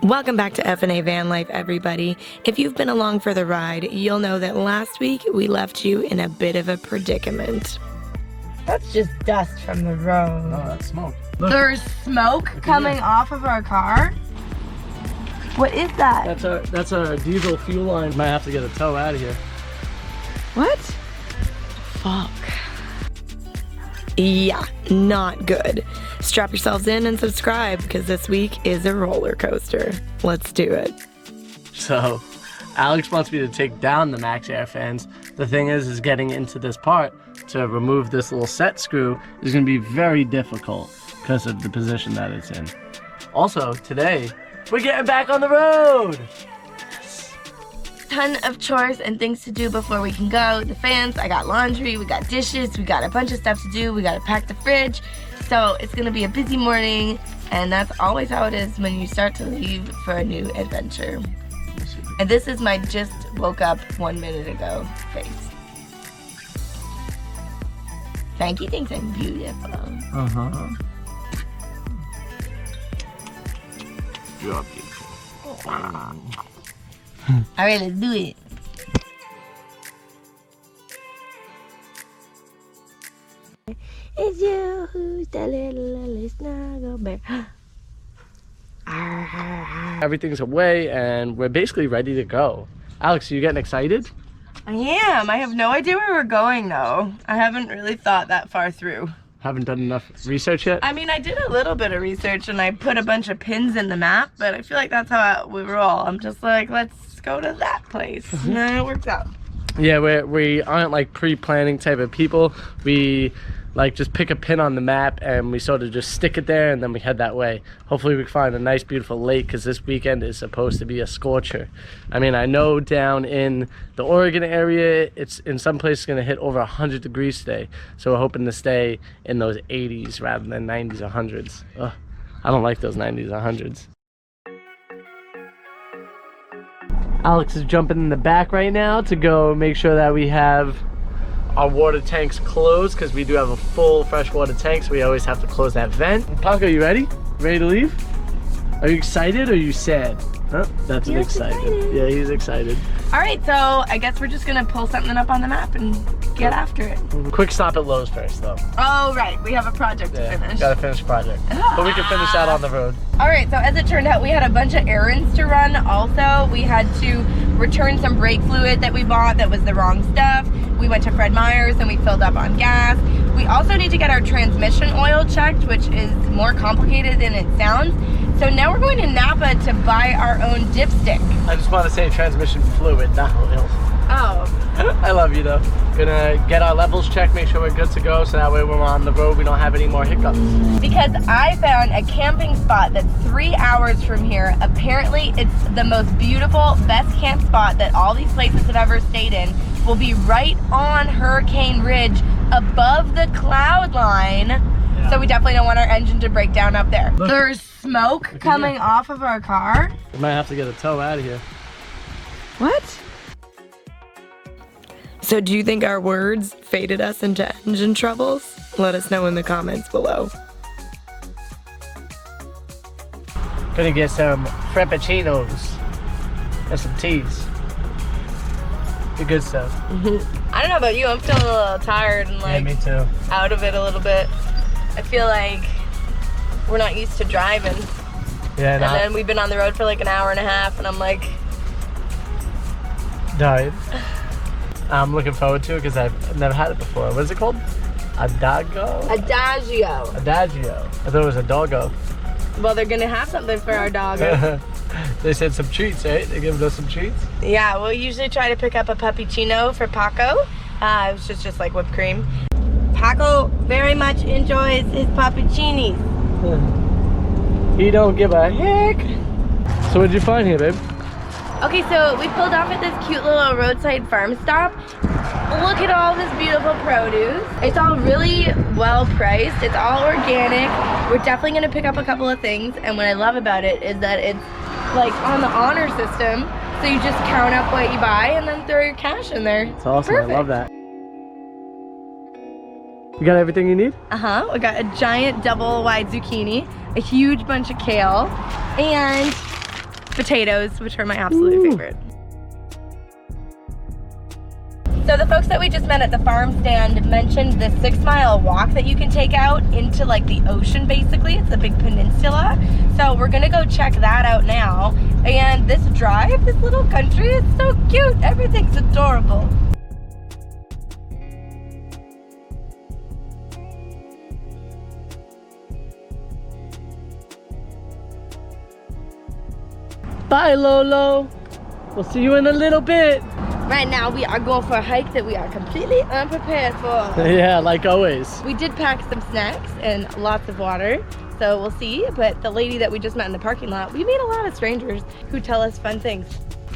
Welcome back to FnA Van Life, everybody. If you've been along for the ride, you'll know that last week we left you in a bit of a predicament. That's just dust from the road. Oh, that's smoke. Look. There's smoke coming off of our car. What is that? That's a diesel fuel line. Might have to get a tow out of here. What? Fuck. Yeah, not good. Strap yourselves in and subscribe because this week is a roller coaster. Let's do it. So, Alex wants me to take down the Max Air fans. The thing is getting into this part to remove this little set screw is going to be very difficult because of the position that it's in. Also, today, we're getting back on the road! Ton of chores and things to do before we can go. The fans, I got laundry, we got dishes, we got a bunch of stuff to do, we gotta pack the fridge. So it's gonna be a busy morning, and that's always how it is when you start to leave for a new adventure. And this is my just woke up 1 minute ago face. Frankie thinks I'm beautiful. Uh-huh. You're beautiful. Alright, let's do it. It's you who's the little snuggle bear. Everything's away and we're basically ready to go. Alex, are you getting excited? I am. I have no idea where we're going though. I haven't really thought that far through. Haven't done enough research yet? I mean, I did a little bit of research and I put a bunch of pins in the map, but I feel like that's how we roll. I'm just like, let's go to that place. And then it works out. Yeah, we aren't like pre-planning type of people. We like just pick a pin on the map and we sort of just stick it there and then we head that way. Hopefully we can find a nice beautiful lake because this weekend is supposed to be a scorcher. I mean, I know down in the Oregon area, it's in some places going to hit over 100 degrees today. So we're hoping to stay in those 80s rather than 90s or 100s. Ugh, I don't like those 90s or 100s. Alex is jumping in the back right now to go make sure that we have our water tanks closed because we do have a full freshwater tank, so we always have to close that vent. Paco, you ready? Ready to leave? Are you excited or are you sad? Huh? That's an excited. Yeah, he's excited. All right, so I guess we're just gonna pull something up on the map and get after it. Quick stop at Lowe's first, though. Oh, right, we have a project to finish. Gotta finish the project. But we can finish that on the road. All right, so as it turned out, we had a bunch of errands to run also. We had to return some brake fluid that we bought that was the wrong stuff. We went to Fred Meyer's and we filled up on gas. We also need to get our transmission oil checked, which is more complicated than it sounds. So now we're going to Napa to buy our own dipstick. I just want to say transmission fluid, not oil. Oh. I love you though. Gonna get our levels checked, make sure we're good to go, so that way when we're on the road we don't have any more hiccups. Because I found a camping spot that's 3 hours from here. Apparently it's the most beautiful, best camp spot that all these places have ever stayed in. Will be right on Hurricane Ridge above the cloud line. Yeah. So we definitely don't want our engine to break down up there. Look. There's smoke coming off of our car. We might have to get a tow out of here. What? So do you think our words faded us into engine troubles? Let us know in the comments below. Gonna get some frappuccinos and some teas. The good stuff. I don't know about you, I'm feeling a little tired and like me too. Out of it a little bit. I feel like we're not used to driving. Yeah, and then we've been on the road for like an hour and a half and I'm like died. I'm looking forward to it because I've never had it before. What is it called? Adagio? Adagio. I thought it was a doggo. Well, they're gonna have something for our doggo. They said some treats, right? They giving us some treats? Yeah, we'll usually try to pick up a puppuccino for Paco. It was just like whipped cream. Paco very much enjoys his puppuccinis. He don't give a heck. So what'd you find here, babe? Okay, so we pulled off at this cute little roadside farm stop. Look at all this beautiful produce. It's all really well priced. It's all organic. We're definitely gonna pick up a couple of things. And what I love about it is that it's like on the honor system. So you just count up what you buy and then throw your cash in there. It's awesome, Perfect. I love that. You got everything you need? Uh-huh, we got a giant double wide zucchini, a huge bunch of kale, and potatoes, which are my absolute favorite. So the folks that we just met at the farm stand mentioned this 6-mile walk that you can take out into like the ocean basically. It's a big peninsula. So we're gonna go check that out now. And this drive, this little country is so cute. Everything's adorable. Bye, Lolo. We'll see you in a little bit. Right now we are going for a hike that we are completely unprepared for. Yeah, like always. We did pack some snacks and lots of water, so we'll see. But the lady that we just met in the parking lot, we meet a lot of strangers who tell us fun things.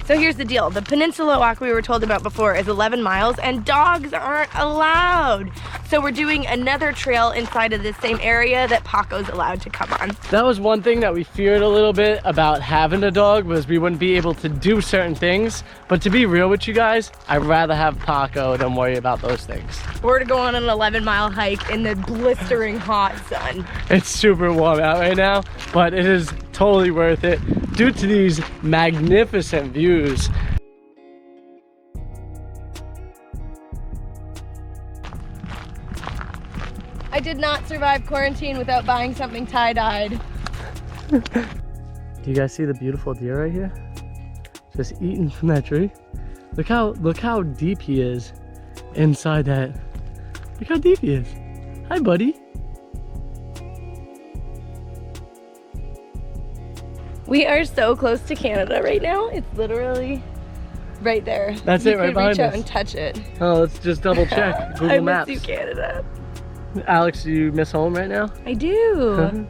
So here's the deal. The Peninsula Walk we were told about before is 11 miles and dogs aren't allowed. So we're doing another trail inside of this same area that Paco's allowed to come on. That was one thing that we feared a little bit about having a dog, was we wouldn't be able to do certain things. But to be real with you guys, I'd rather have Paco than worry about those things. We're to go on an 11-mile hike in the blistering hot sun. It's super warm out right now, but it is totally worth it due to these magnificent views. I did not survive quarantine without buying something tie-dyed. Do you guys see the beautiful deer right here? Just eating from that tree. Look how deep he is inside that. Look how deep he is. Hi, buddy. We are so close to Canada right now. It's literally right there. That's it, right behind us. You could reach out us. and touch it. Oh, let's just double check Google I Maps. miss you, Canada. Alex, do you miss home right now? I do.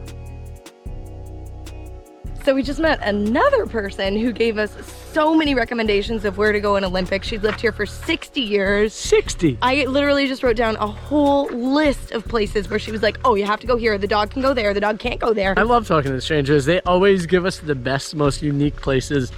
So we just met another person who gave us so many recommendations of where to go in Olympic. She's lived here for 60 years. 60? I literally just wrote down a whole list of places where she was like, oh, you have to go here. The dog can go there. The dog can't go there. I love talking to strangers. They always give us the best, most unique places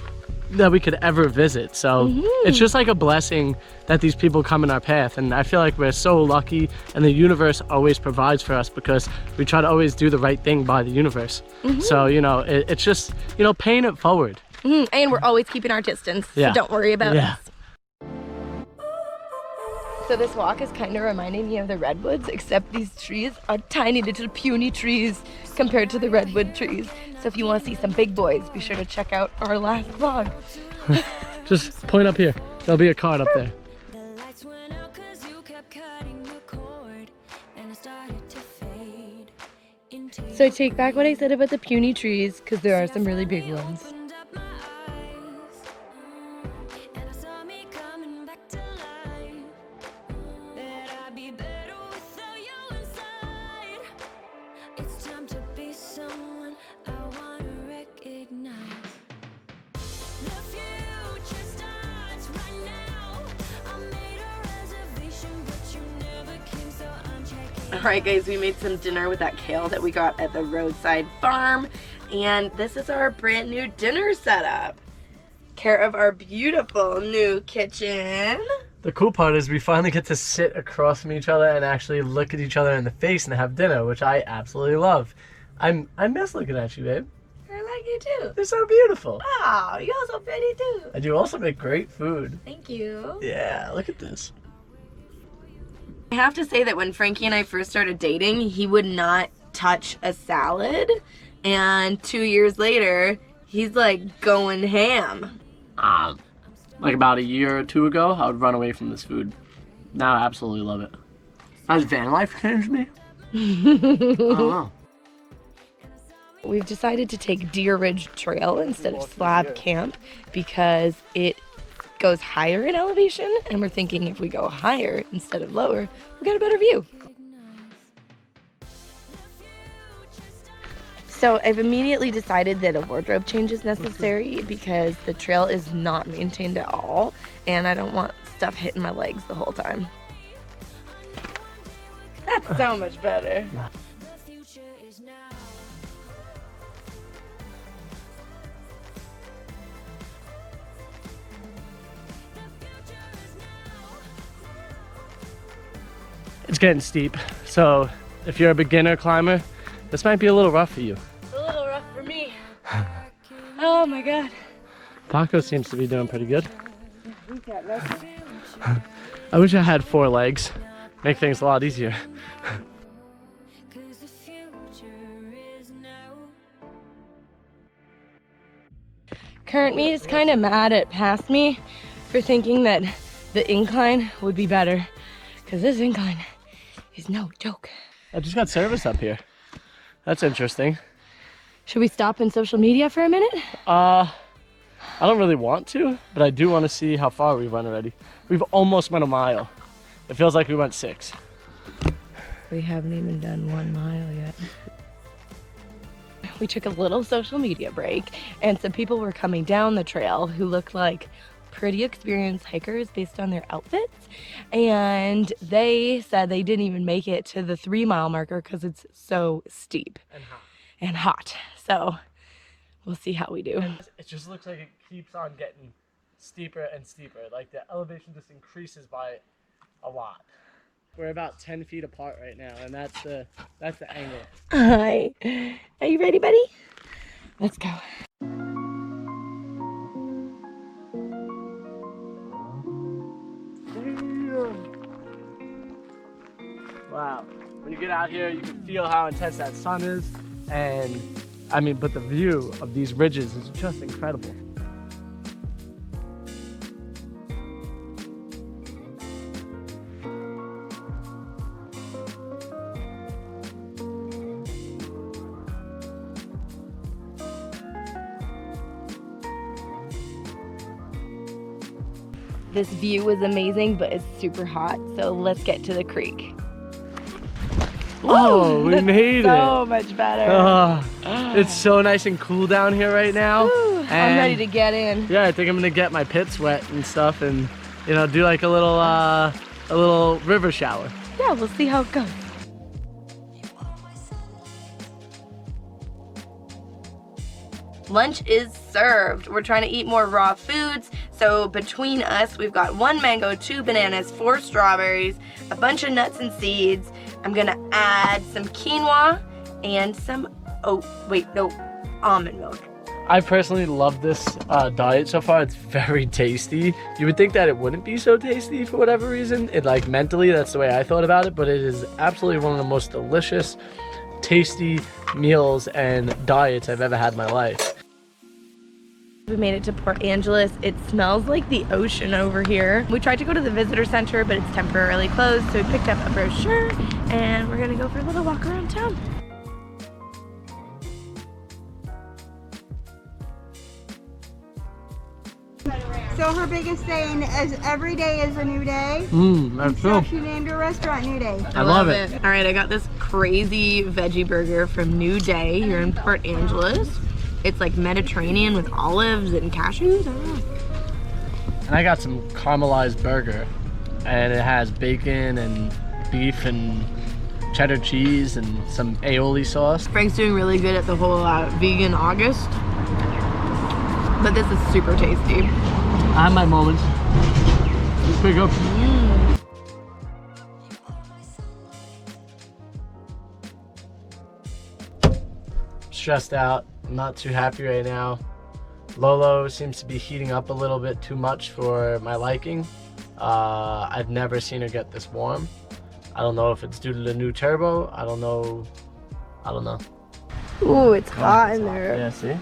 that we could ever visit. So it's just like a blessing that these people come in our path, and I feel like we're so lucky, and the universe always provides for us because we try to always do the right thing by the universe. So, you know, it's just, you know, paying it forward. And we're always keeping our distance, so don't worry about us. So this walk is kind of reminding me of the redwoods, except these trees are tiny little puny trees compared to the redwood trees. So if you want to see some big boys, be sure to check out our last vlog. Just point up here. There'll be a card up there. So I take back what I said about the puny trees, because there are some really big ones. Alright guys, we made some dinner with that kale that we got at the roadside farm, and this is our brand new dinner setup. Care of our beautiful new kitchen. The cool part is we finally get to sit across from each other and actually look at each other in the face and have dinner, which I absolutely love. I miss looking at you, babe. I like you too. You're so beautiful. Wow, you're so pretty too. And you also make great food. Thank you. Yeah, look at this. I have to say that when Frankie and I first started dating, he would not touch a salad, and 2 years later, he's like going ham. Like about a year or two ago, I would run away from this food. Now I absolutely love it. Has van life changed me? I don't know. We've decided to take Deer Ridge Trail instead of Slab Camp because it goes higher in elevation, and we're thinking if we go higher instead of lower, we get a better view. So I've immediately decided that a wardrobe change is necessary because the trail is not maintained at all, and I don't want stuff hitting my legs the whole time. That's so much better. It's getting steep, so if you're a beginner climber, this might be a little rough for you. It's a little rough for me. Oh my God. Paco seems to be doing pretty good. I wish I had 4 legs. Make things a lot easier. Current me is kind of mad at past me for thinking that the incline would be better, because this incline is no joke. I just got service up here. That's interesting. Should we stop in social media for a minute? I don't really want to, but I do want to see how far we've went already. We've almost went a mile. It feels like we went 6. We haven't even done 1 mile yet. We took a little social media break, and some people were coming down the trail who looked like pretty experienced hikers based on their outfits, and they said they didn't even make it to the 3-mile marker because it's so steep and hot. So we'll see how we do. And it just looks like it keeps on getting steeper and steeper. Like the elevation just increases by a lot. We're about 10 feet apart right now, and that's the angle. Hi. Are you ready, buddy? Let's go. Wow. When you get out here, you can feel how intense that sun is, and I mean, but the view of these ridges is just incredible. This view was amazing, but it's super hot, so let's get to the creek. Oh, we made it. So much better. Oh, it's so nice and cool down here right now. I'm ready to get in. Yeah, I think I'm gonna get my pits wet and stuff, and you know, do like a little river shower. Yeah, we'll see how it goes. Lunch is served. We're trying to eat more raw foods, so between us, we've got 1 mango, 2 bananas, 4 strawberries, a bunch of nuts and seeds. I'm gonna add some quinoa and some, almond milk. I personally love this diet so far. It's very tasty. You would think that it wouldn't be so tasty for whatever reason. It like mentally, that's the way I thought about it, but it is absolutely one of the most delicious, tasty meals and diets I've ever had in my life. We made it to Port Angeles. It smells like the ocean over here. We tried to go to the visitor center, but it's temporarily closed, so we picked up a brochure and we're gonna go for a little walk around town. So her biggest saying is every day is a new day. That's So true. she named her restaurant New Day. I love it. All right, I got this crazy veggie burger from New Day here in Port Angeles. It's like Mediterranean with olives and cashews. I don't know. And I got some caramelized burger, and it has bacon and beef and cheddar cheese and some aioli sauce. Frank's doing really good at the whole vegan August, but this is super tasty. I have my moments. Just pick up. Stressed out. I'm not too happy right now. Lolo seems to be heating up a little bit too much for my liking. I've never seen her get this warm. I don't know if it's due to the new turbo. I don't know. Ooh, it's hot in there. Yeah, see?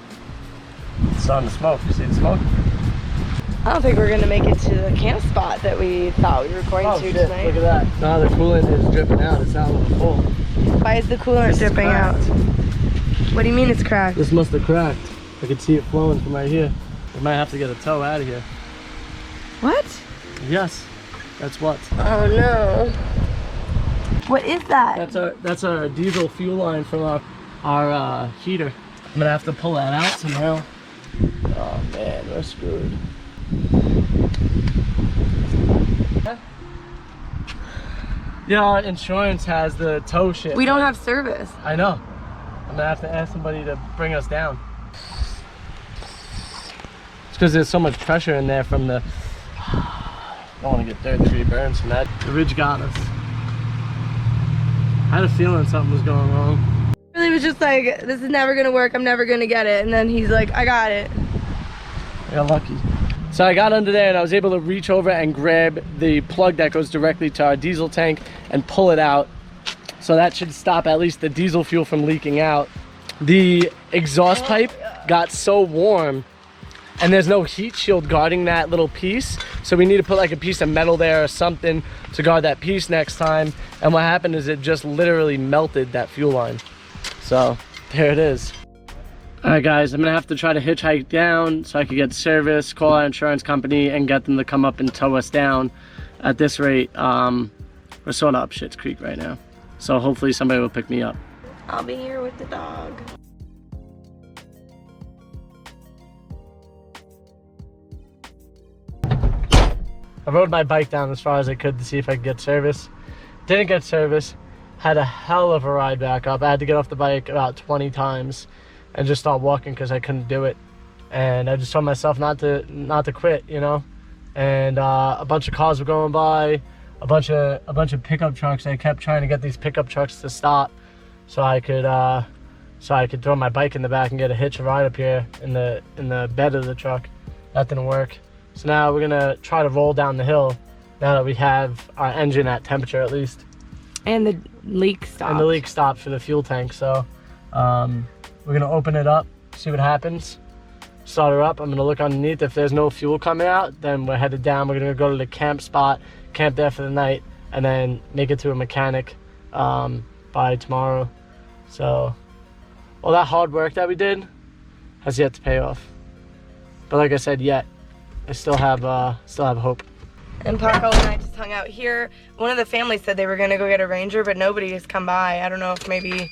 It's starting to smoke. You see the smoke? I don't think we're gonna make it to the camp spot that we thought we were going to shit, tonight. look at that. No, the coolant is dripping out. It's not a little full. Why is the coolant dripping out? What do you mean it's cracked? This must have cracked. I could see it flowing from right here. We might have to get a tow out of here. What? Yes, that's what. Oh no. What is that? That's our diesel fuel line from our heater. I'm gonna have to pull that out somehow. Oh man, we're screwed. Yeah, our insurance has the tow shit. We don't have service. I know. I'm gonna have to ask somebody to bring us down. It's because there's so much pressure in there from the... I don't want to get third-degree burns from that. The ridge got us. I had a feeling something was going wrong. I really was just like, this is never gonna work, I'm never gonna get it. And then he's like, I got it. I got lucky. So I got under there and I was able to reach over and grab the plug that goes directly to our diesel tank and pull it out. So that should stop at least the diesel fuel from leaking out. The exhaust pipe got so warm and there's no heat shield guarding that little piece. So we need to put like a piece of metal there or something to guard that piece next time. And what happened is it just literally melted that fuel line. So there it is. All right, guys, I'm gonna have to try to hitchhike down so I could get service, call our insurance company, and get them to come up and tow us down. At this rate, we're sort of up Schitt's Creek right now. So hopefully somebody will pick me up. I'll be here with the dog. I rode my bike down as far as I could to see if I could get service. Didn't get service. Had a hell of a ride back up. I had to get off the bike about 20 times and just start walking because I couldn't do it. And I just told myself not to quit, you know. And a bunch of cars were going by, a bunch of pickup trucks. I kept trying to get these pickup trucks to stop so I could throw my bike in the back and get a hitch ride up here in the bed of the truck. That didn't work. So now we're gonna try to roll down the hill now that we have our engine at temperature at least. And the leak stopped. And the leak stopped for the fuel tank. So we're gonna open it up, see what happens. Start her up. I'm gonna look underneath. If there's no fuel coming out, then we're headed down. We're gonna go to the camp spot, camp there for the night, and then make it to a mechanic by tomorrow. So all that hard work that we did has yet to pay off. But like I said, I still have hope. And Paco and I just hung out here. One of the families said they were gonna go get a Ranger, but nobody has come by. I don't know if maybe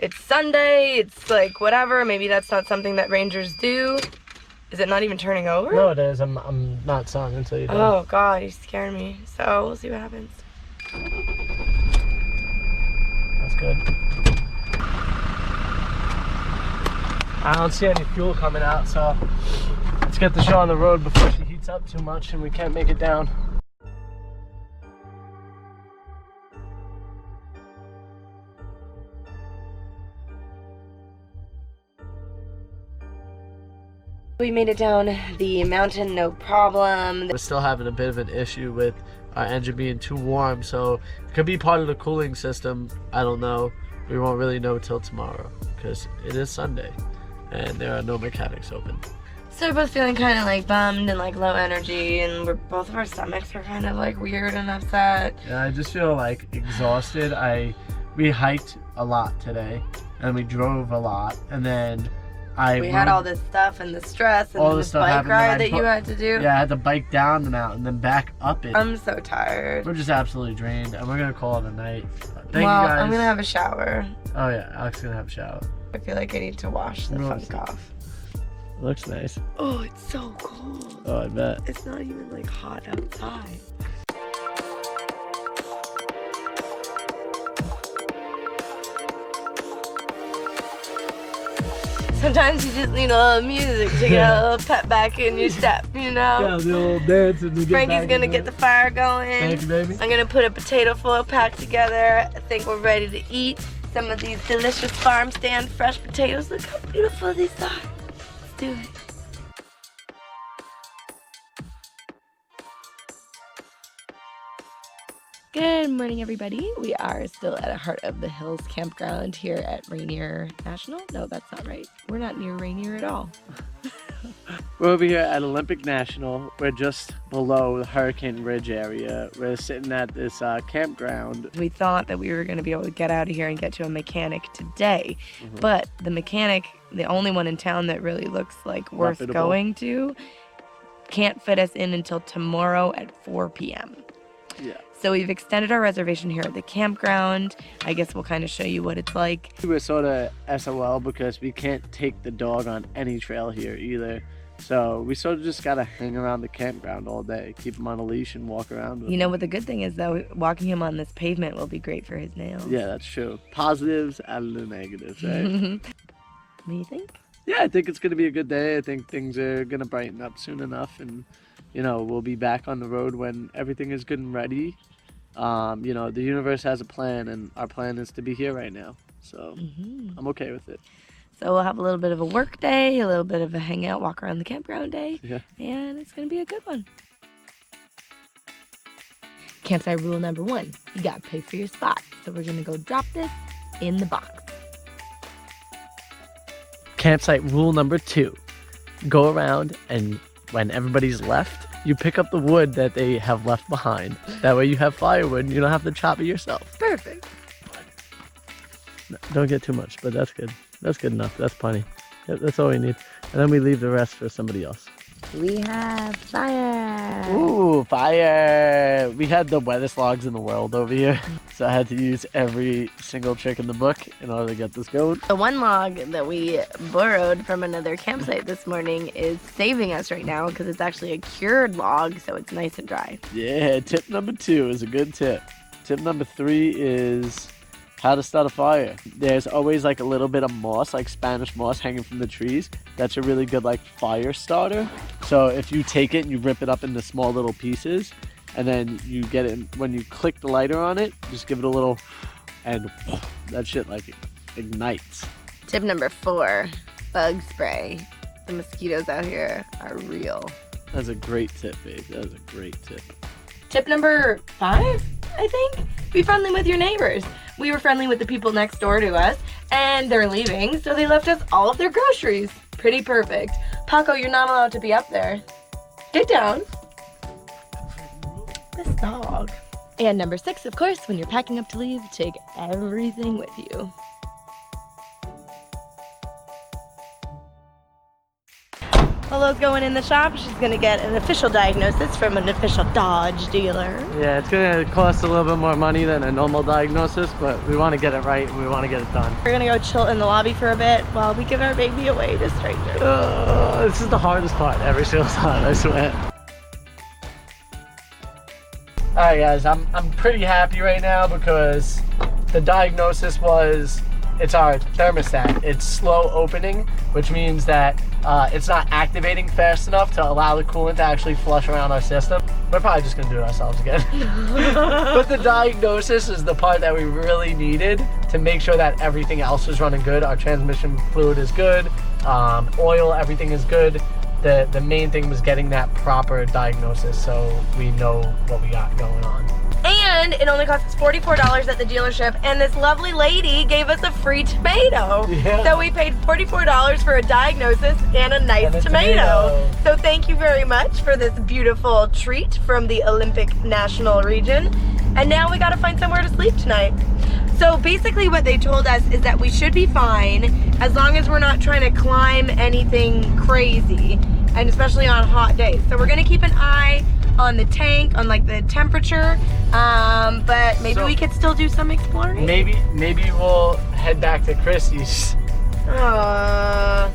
it's Sunday, it's like whatever. Maybe that's not something that Rangers do. Is it not even turning over? No, it is. I'm not selling until you do. Oh God, you scared me. So we'll see what happens. That's good. I don't see any fuel coming out, so let's get the show on the road before she heats up too much and we can't make it down. We made it down the mountain, no problem. We're still having a bit of an issue with our engine being too warm, so it could be part of the cooling system. I don't know. We won't really know till tomorrow because it is Sunday and there are no mechanics open. So we're both feeling kind of like bummed and like low energy, and both of our stomachs are kind of like weird and upset. Yeah, I just feel like exhausted. We hiked a lot today and we drove a lot, and then we had all this stuff and the stress and this bike ride that you had to do. Yeah, I had to bike down the mountain, then back up it. I'm so tired. We're just absolutely drained, and we're gonna call it a night. Thank you well, guys. I'm gonna have a shower. Oh yeah, Alex is gonna have a shower. I feel like I need to wash the funk off. It looks nice. Oh, it's so cold. Oh, I bet. It's not even like hot outside. Sometimes you just need a little music to get a little pep back in your step, you know? Yeah, the old dance and Frankie's gonna get the fire going. Thank you, baby. I'm gonna put a potato foil pack together. I think we're ready to eat some of these delicious farm stand fresh potatoes. Look how beautiful these are. Let's do it. Good morning, everybody. We are still at Heart of the Hills Campground here at Rainier National. No, that's not right. We're not near Rainier at all. We're over here at Olympic National. We're just below the Hurricane Ridge area. We're sitting at this campground. We thought that we were going to be able to get out of here and get to a mechanic today. But the mechanic, the only one in town that really looks like worth going to, can't fit us in until tomorrow at 4 p.m. Yeah. So we've extended our reservation here at the campground. I guess we'll kind of show you what it's like. We're sort of SOL because we can't take the dog on any trail here either. So we sort of just got to hang around the campground all day, keep him on a leash and walk around with him. You know what the good thing is, though? Walking him on this pavement will be great for his nails. Yeah, that's true. Positives out of the negatives, right? What do you think? Yeah, I think it's going to be a good day. I think things are going to brighten up soon enough, and you know, we'll be back on the road when everything is good and ready. You know, the universe has a plan, and our plan is to be here right now. so I'm okay with it. So we'll have a little bit of a work day, a little bit of a hangout, walk around the campground day, Yeah. and it's gonna be a good one. Campsite rule number 1, you gotta pay for your spot. So we're gonna go drop this in the box. Campsite rule number 2, go around and when everybody's left, you pick up the wood that they have left behind. That way you have firewood and you don't have to chop it yourself. Perfect. No, don't get too much, but that's good. That's good enough. That's plenty. Yep, that's all we need. And then we leave the rest for somebody else. We have fire. Ooh, fire! We had the wettest logs in the world over here, so I had to use every single trick in the book in order to get this going. The one log that we borrowed from another campsite this morning is saving us right now because it's actually a cured log, so it's nice and dry. Yeah, tip number 2 is a good tip. Tip number 3 is how to start a fire. There's always like a little bit of moss, like Spanish moss hanging from the trees. That's a really good like fire starter. So if you take it and you rip it up into small little pieces and then you get it, when you click the lighter on it, just give it a little and that shit like ignites. Tip number 4, bug spray. The mosquitoes out here are real. That's a great tip, babe. That is a great tip. Tip number 5, I think? Be friendly with your neighbors. We were friendly with the people next door to us, and they're leaving, so they left us all of their groceries. Pretty perfect. Paco, you're not allowed to be up there. Get down. This dog. And number 6, of course, when you're packing up to leave, take everything with you. Lolo's going in the shop. She's gonna get an official diagnosis from an official Dodge dealer. Yeah, it's gonna cost a little bit more money than a normal diagnosis, but we want to get it right and we want to get it done. We're gonna go chill in the lobby for a bit while we give our baby away to strangers. This is the hardest part every single time, I swear. Alright guys, I'm pretty happy right now because the diagnosis was it's our thermostat. It's slow opening, which means that it's not activating fast enough to allow the coolant to actually flush around our system. We're probably just gonna do it ourselves again. But the diagnosis is the part that we really needed to make sure that everything else is running good. Our transmission fluid is good, oil, everything is good. The main thing was getting that proper diagnosis so we know what we got going on. And it only cost us $44 at the dealership, and this lovely lady gave us a free tomato. Yeah. So we paid $44 for a diagnosis and a nice tomato. So thank you very much for this beautiful treat from the Olympic National Region. And now we gotta find somewhere to sleep tonight. So basically what they told us is that we should be fine as long as we're not trying to climb anything crazy, and especially on hot days. So we're gonna keep an eye on the tank, on like the temperature, but maybe we could still do some exploring. Maybe we'll head back to Christie's. Are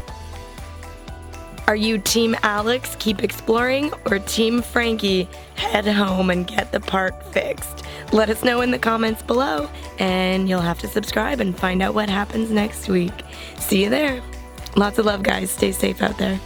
you Team Alex, keep exploring, or Team Frankie, head home and get the park fixed? Let us know in the comments below, and you'll have to subscribe and find out what happens next week. See you there. Lots of love, guys. Stay safe out there.